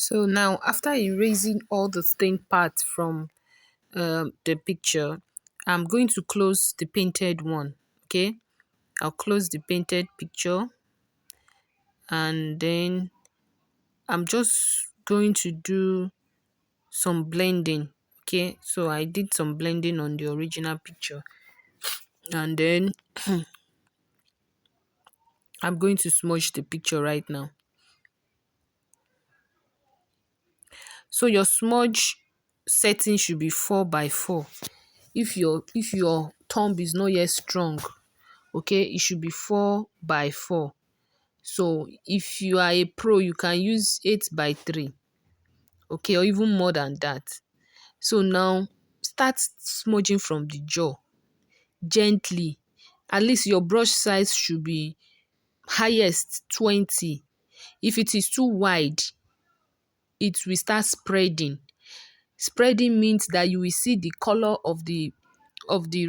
So now, after erasing all the stained parts from the picture, I'm going to close the painted one. Okay, I'll close the painted picture, and then I'm just going to do some blending. Okay, so I did some blending on the original picture, and then I'm going to smudge the picture right now. So your smudge setting should be 4 by 4. If your thumb is not yet strong, okay, it should be 4 by 4. So if you are a pro, you can use 8 by 3, okay, or even more than that. So now start smudging from the jaw gently. At least your brush size should be highest 20. If it is too wide, it will start spreading. Spreading means that you will see the color of the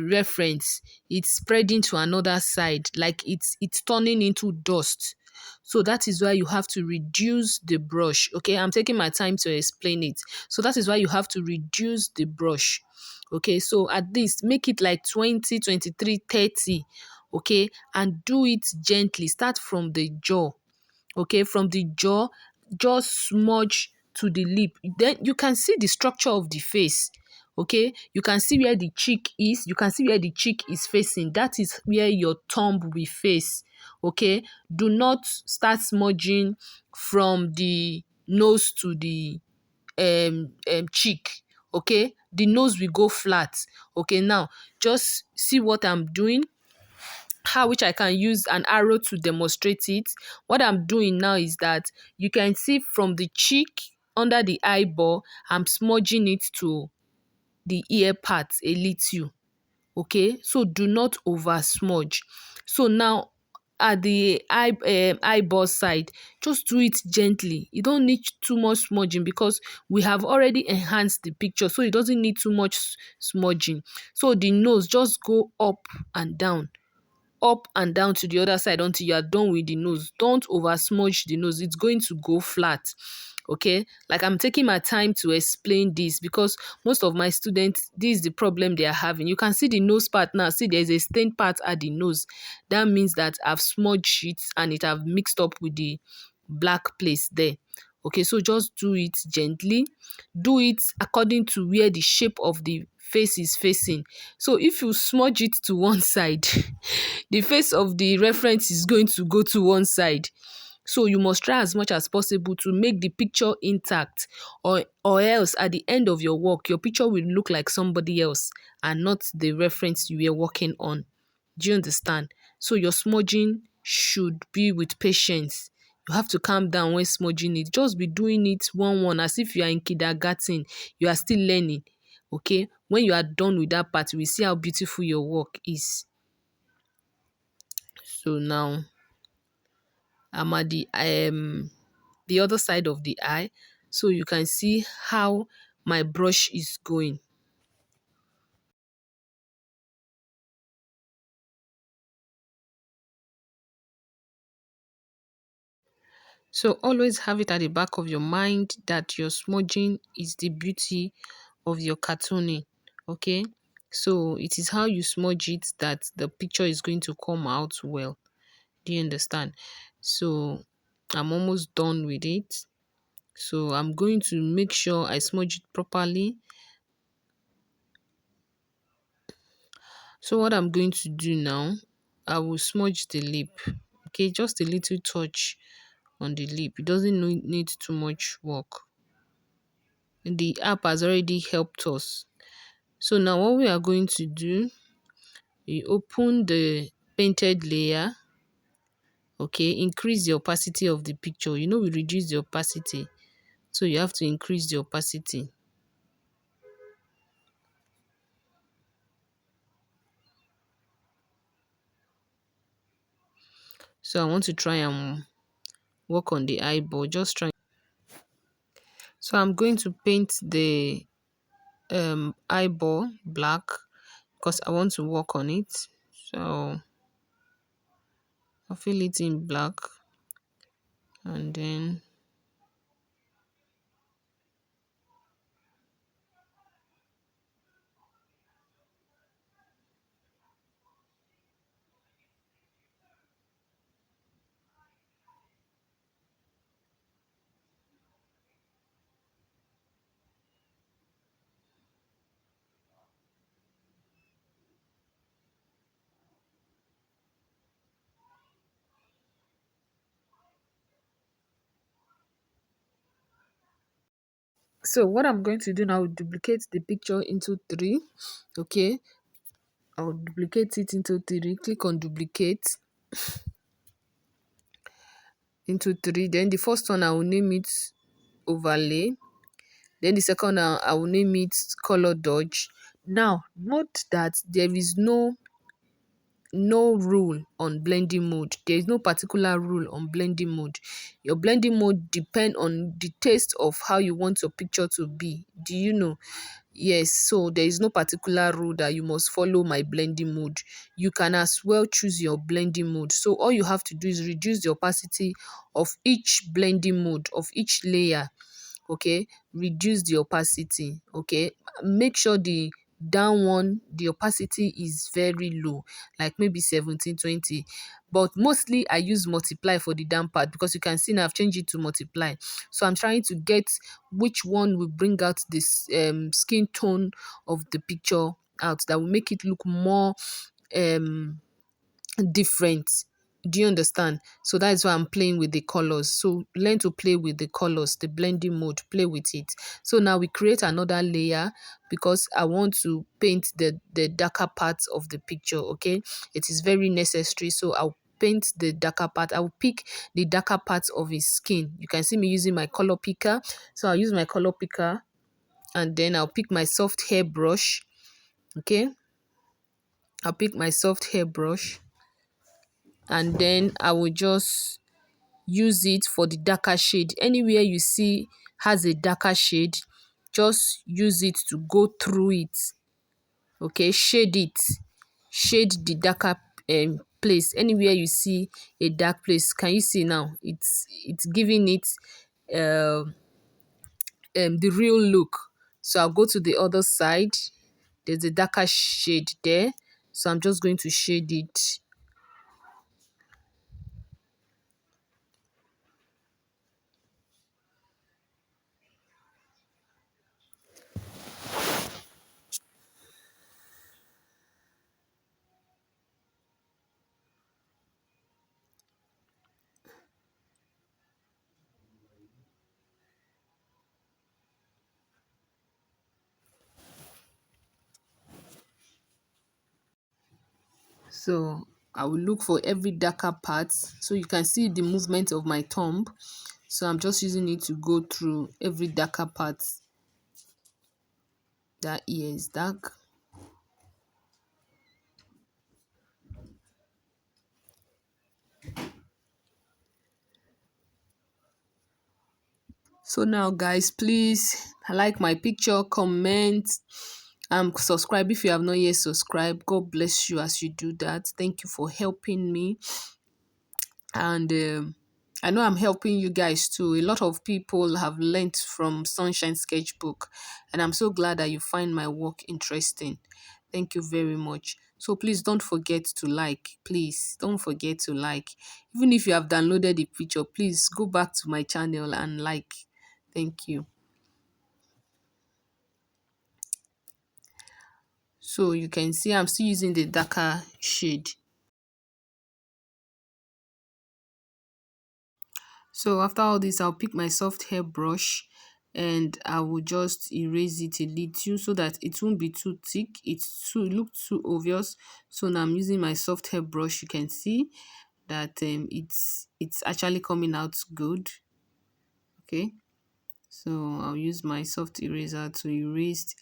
reference. It's spreading to another side, like it's turning into dust. So that is why you have to reduce the brush. Okay, I'm taking my time to explain it. So that is why you have to reduce the brush. Okay, so at least make it like 20, 23, 30. Okay, and do it gently. Start from the jaw. Okay, from the jaw, just smudge to the lip. Then you can see the structure of the face. Okay, you can see where the cheek is. You can see where the cheek is facing. That is where your thumb will face. Okay, do not start smudging from the nose to the cheek. Okay, the nose will go flat. Okay, now just see what I'm doing, how which I can use an arrow to demonstrate it. What I'm doing now is that you can see from the cheek under the eyeball, I'm smudging it to the ear part a little. Okay, so do not over smudge. So now at the eyeball side, just do it gently. You don't need too much smudging because we have already enhanced the picture, so it doesn't need too much smudging. So the nose, just go up and down to the other side until you are done with the nose. Don't over smudge the nose, it's going to go flat. Okay, like I'm taking my time to explain this because most of my students, this is the problem they are having. You can see the nose part now. See, there's a stained part at the nose. That means that I've smudged it and it have mixed up with the black place there. Okay, so just do it gently. Do it according to where the shape of the face is facing. So if you smudge it to one side, the face of the reference is going to go to one side. So you must try as much as possible to make the picture intact, or else at the end of your work, your picture will look like somebody else and not the reference you were working on. Do you understand? So your smudging should be with patience. You have to calm down when smudging it. Just be doing it one as if you are in kindergarten. You are still learning. Okay? When you are done with that part, you will see how beautiful your work is. So now I'm at the other side of the eye, so you can see how my brush is going. So always have it at the back of your mind that your smudging is the beauty of your cartooning. Okay, so it is how you smudge it that the picture is going to come out well. Do you understand? So I'm almost done with it. So I'm going to make sure I smudge it properly. So what I'm going to do now, I will smudge the lip. Okay, just a little touch on the lip. It doesn't need too much work. The app has already helped us. So now what we are going to do, we open the painted layer. Okay, increase the opacity of the picture. You know we reduce the opacity, so you have to increase the opacity. So I want to try and work on the eyeball. Just try. So I'm going to paint the eyeball black because I want to work on it. So I'll fill it in black, and then So what I'm going to do now, duplicate the picture into three. Okay, I'll duplicate it into three. Click on duplicate into three. Then the first one, I will name it overlay. Then the second one, I will name it color dodge. Now note that there is no rule on blending mode. There is no particular rule on blending mode. Your blending mode depend on the taste of how you want your picture to be. Do you know? Yes, so there is no particular rule that you must follow my blending mode. You can as well choose your blending mode. So all you have to do is reduce the opacity of each blending mode, of each layer. Okay, reduce the opacity. Okay, make sure the down one, the opacity is very low, like maybe 1720, but mostly I use multiply for the down part, because you can see now I've changed it to multiply. So I'm trying to get which one will bring out this skin tone of the picture out, that will make it look more um different. Do you understand? So that is why I'm playing with the colors. So learn to play with the colors, the blending mode, play with it. So now we create another layer, because I want to paint the darker parts of the picture. Okay, it is very necessary. So I'll paint the darker part. I'll pick the darker parts of his skin. You can see me using my color picker. So I'll use my color picker, and then I'll pick my soft hair brush. Okay, I'll pick my soft hair brush, and then I will just use it for the darker shade. Anywhere you see has a darker shade, just use it to go through it. Okay, shade it, shade the darker place. Anywhere you see a dark place, can you see now it's giving it um the real look. So I'll go to the other side. There's a darker shade there, so I'm just going to shade it. So I will look for every darker part, so you can see the movement of my thumb. So I'm just using it to go through every darker part. That ear is dark. So now guys, please like my picture, comment, subscribe if you have not yet subscribed. God bless you as you do that. Thank you for helping me. And I know I'm helping you guys too. A lot of people have learnt from Sunshine Sketchbook, and I'm so glad that you find my work interesting. Thank you very much. So please don't forget to like. Please don't forget to like. Even if you have downloaded the picture, please go back to my channel and like. Thank you. So you can see I'm still using the darker shade. So after all this, I'll pick my soft hair brush, and I will just erase it a little so that it won't be too thick. It look too obvious. So now I'm using my soft hair brush. You can see that it's actually coming out good. Okay, so I'll use my soft eraser to erase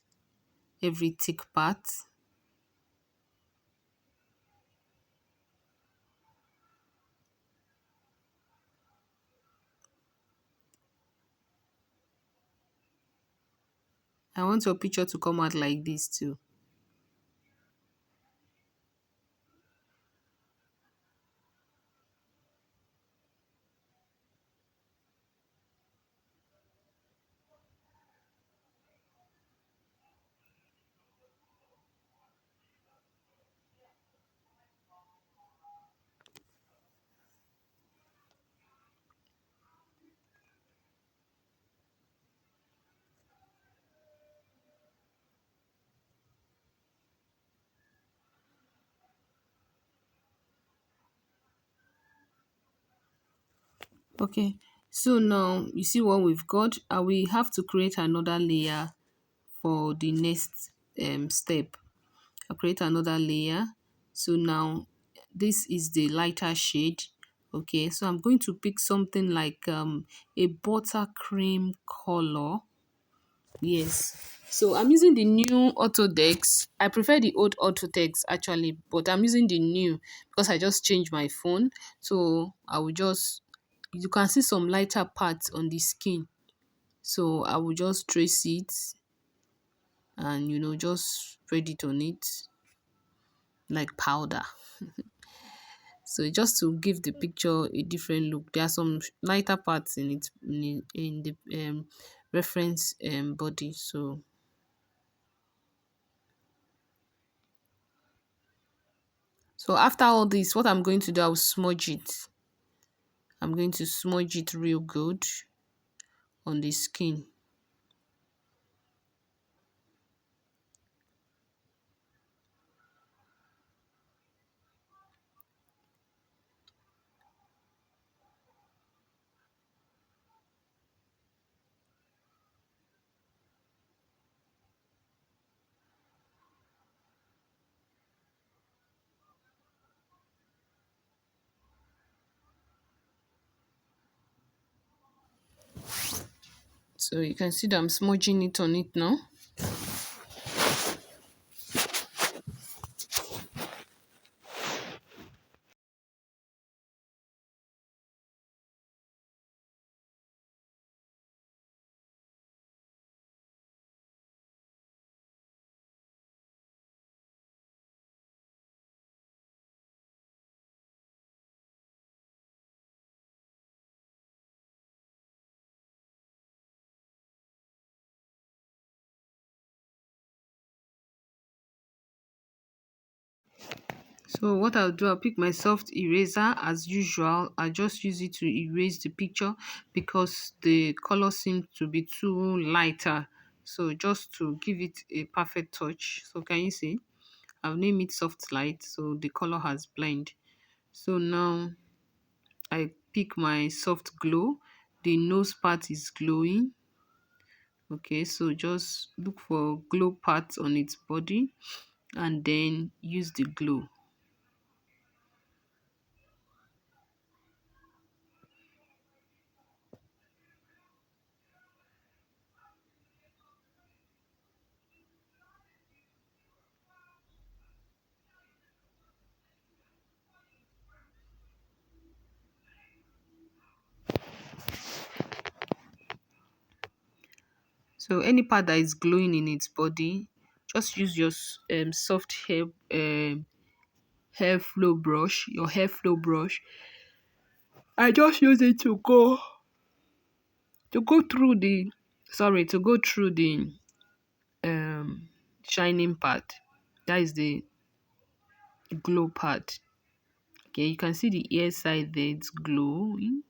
every thick part. I want your picture to come out like this too. Okay, So now you see what we've got. We have to create another layer for the next step. I'll create another layer. So now this is the lighter shade. Okay, so I'm going to pick something like a buttercream color. Yes. So I'm using the new Autodesk. I prefer the old Autodesk actually, but I'm using the new because I just changed my phone. So I will just, you can see some lighter parts on the skin. So I will just trace it and just spread it on it like powder. So just to give the picture a different look, there are some lighter parts in it in the reference body. So after all this, what I'm going to do, I'll smudge it. I'm going to smudge it real good on the skin. So you can see that I'm smudging it on it now. So what I'll do, I'll pick my soft eraser as usual. I just use it to erase the picture because the color seems to be too lighter. So just to give it a perfect touch. So can you see? I've named it soft light, so the color has blend. So now I pick my soft glow. The nose part is glowing. Okay, so just look for glow parts on its body and then use the glue. So any part that is glowing in its body, just use your soft hair flow brush, your hair flow brush. I just use it to go through the to go through the shining part. That is the glow part. Okay, you can see the ear side there, it's glowing.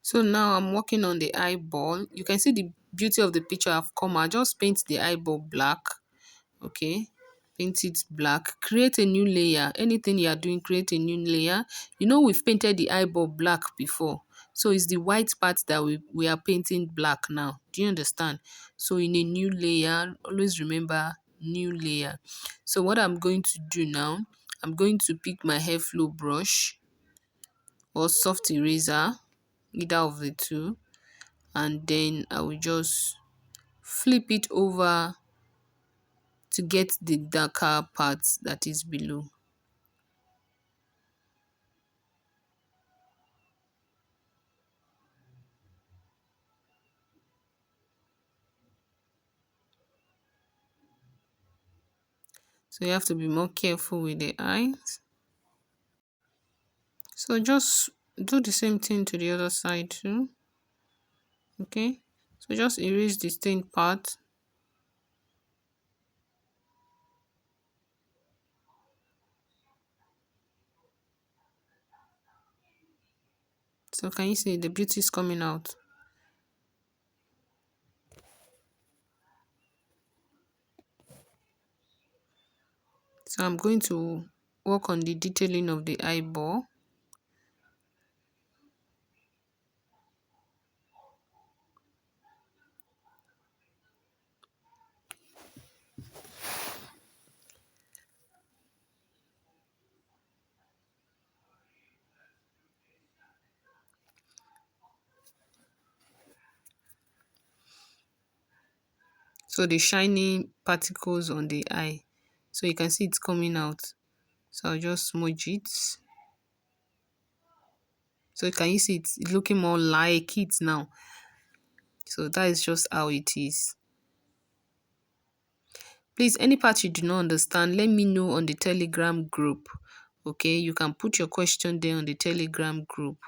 So now I'm working on the eyeball. You can see the beauty of the picture I've come. I just paint the eyeball black. Okay, paint it black. Create a new layer. Anything you are doing, create a new layer. You know we've painted the eyeball black before. So it's the white part that we are painting black now. Do you understand? So in a new layer, always remember new layer. So what I'm going to do now, I'm going to pick my hair flow brush or soft eraser, either of the two, and then I will just flip it over to get the darker part that is below. So you have to be more careful with the eyes. So just do the same thing to the other side too. Okay, so just erase the stained part. So can you see the beauty is coming out? So I'm going to work on the detailing of the eyeball. So the shiny particles on the eye. So you can see it's coming out. So I'll just smudge it. So can you see it's looking more like it now? So that is just how it is. Please, any part you do not understand, let me know on the Telegram group. Okay, you can put your question there on the Telegram group.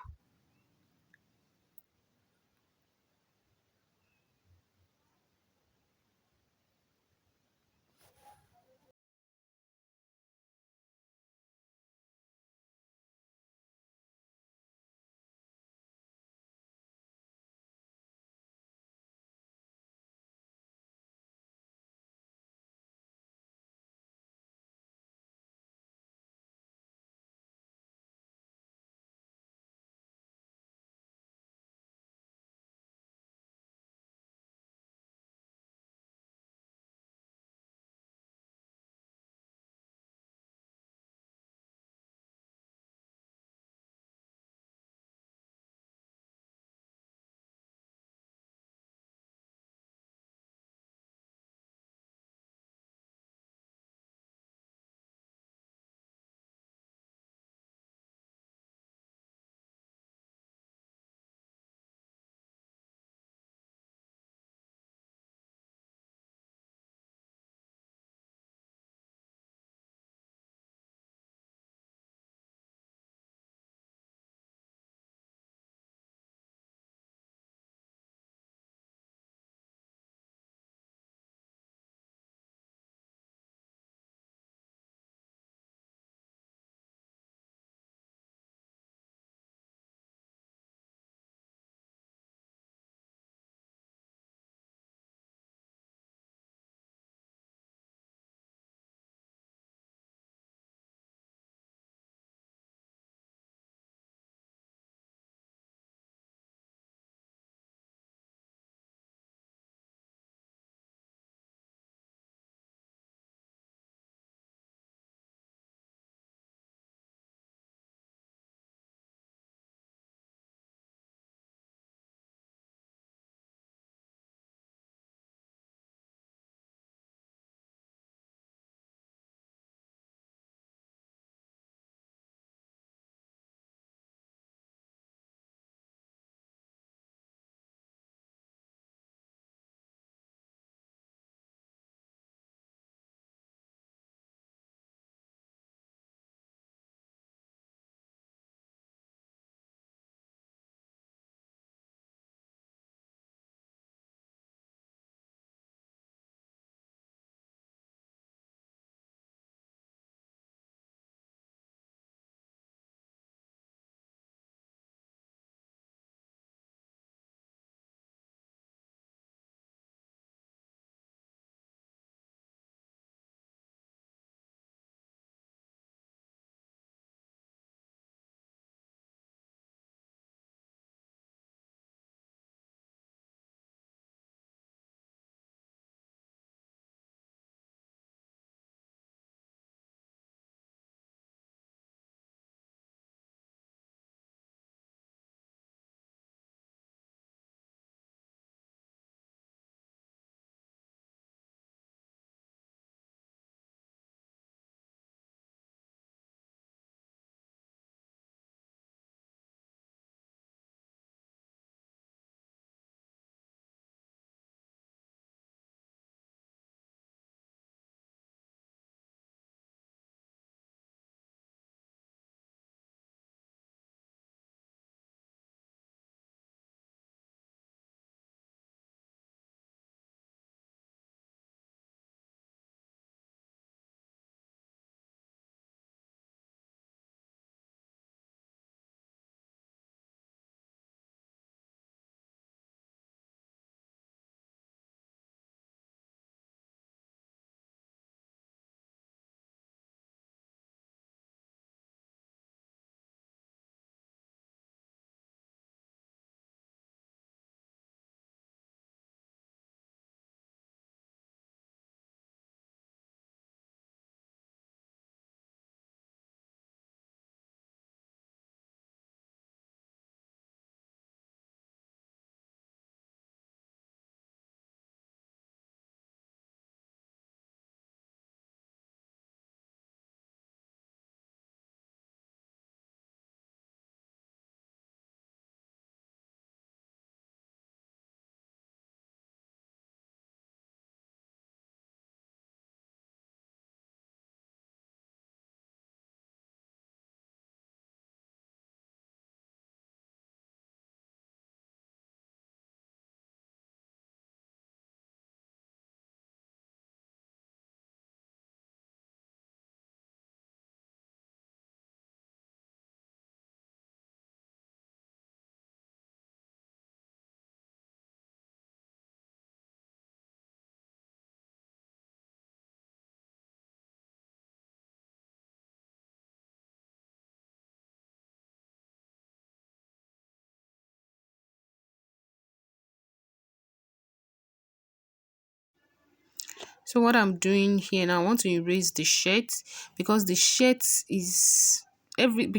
So what I'm doing here now, I want to erase the shirt because the shirt is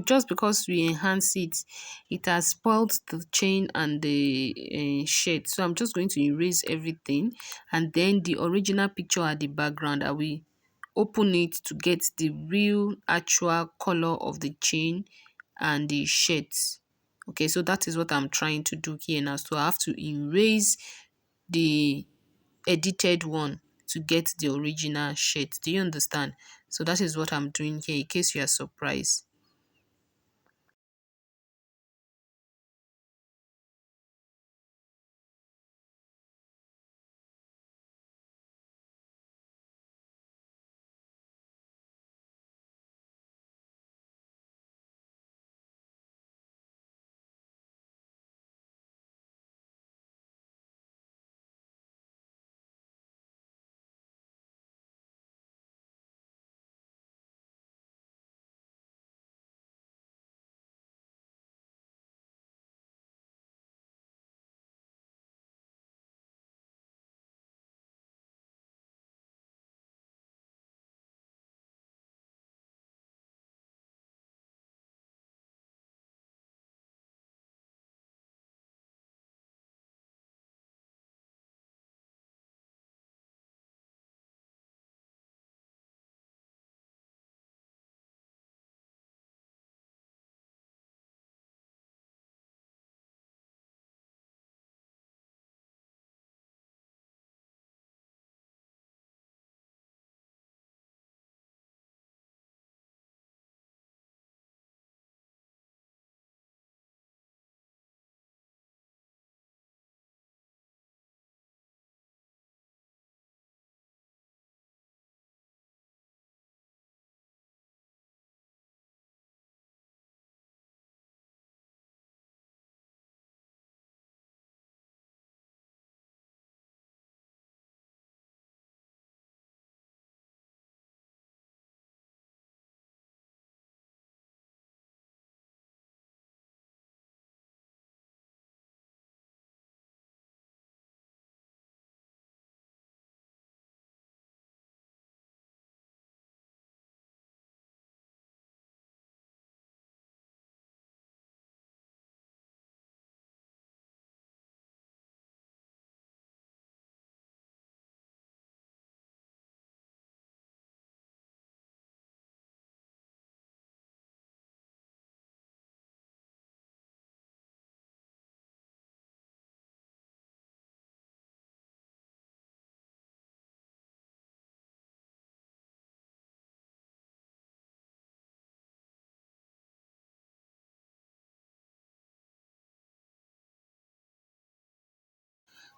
just because we enhance it, it has spoiled the chain and the shirt. So I'm just going to erase everything, and then the original picture at the background, I will open it to get the real actual color of the chain and the shirt. Okay, so that is what I'm trying to do here now. So I have to erase the edited one to get the original shirt. Do you understand? So that is what I'm doing here in case you are surprised.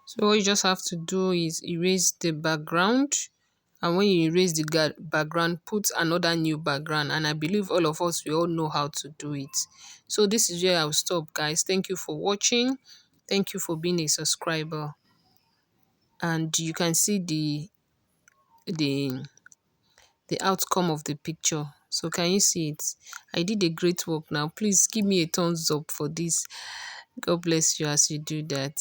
So what you just have to do is erase the background. And when you erase the background, put another new background. And I believe all of us, we all know how to do it. So this is where I'll stop, guys. Thank you for watching. Thank you for being a subscriber. And you can see the the outcome of the picture. So can you see it? I did a great work now. Please give me a thumbs up for this. God bless you as you do that.